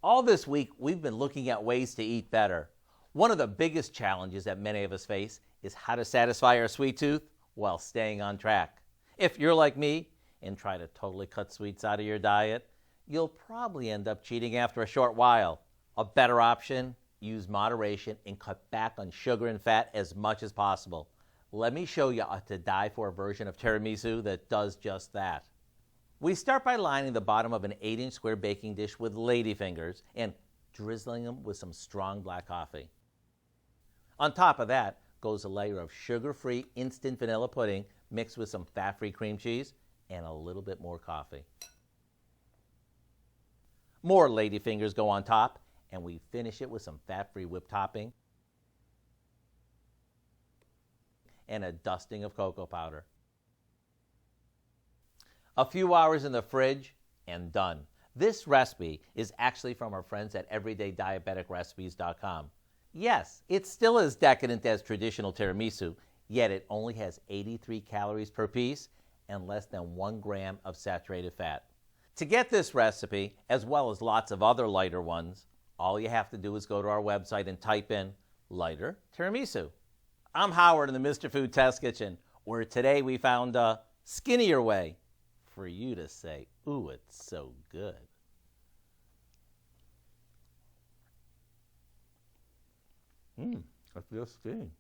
All this week, we've been looking at ways to eat better. One of the biggest challenges that many of us face is how to satisfy our sweet tooth while staying on track. If you're like me and try to totally cut sweets out of your diet, you'll probably end up cheating after a short while. A better option? Use moderation and cut back on sugar and fat as much as possible. Let me show you a to-die-for version of tiramisu that does just that. We start by lining the bottom of an 8-inch square baking dish with ladyfingers and drizzling them with some strong black coffee. On top of that goes a layer of sugar-free instant vanilla pudding mixed with some fat-free cream cheese and a little bit more coffee. More ladyfingers go on top, and we finish it with some fat-free whipped topping and a dusting of cocoa powder. A few hours in the fridge and done. This recipe is actually from our friends at everydaydiabeticrecipes.com. Yes, it's still as decadent as traditional tiramisu, yet it only has 83 calories per piece and less than 1 gram of saturated fat. To get this recipe, as well as lots of other lighter ones, all you have to do is go to our website and type in Lighter Tiramisu. I'm Howard in the Mr. Food Test Kitchen, where today we found a skinnier way for you to say, ooh, it's so good. I feel skinny.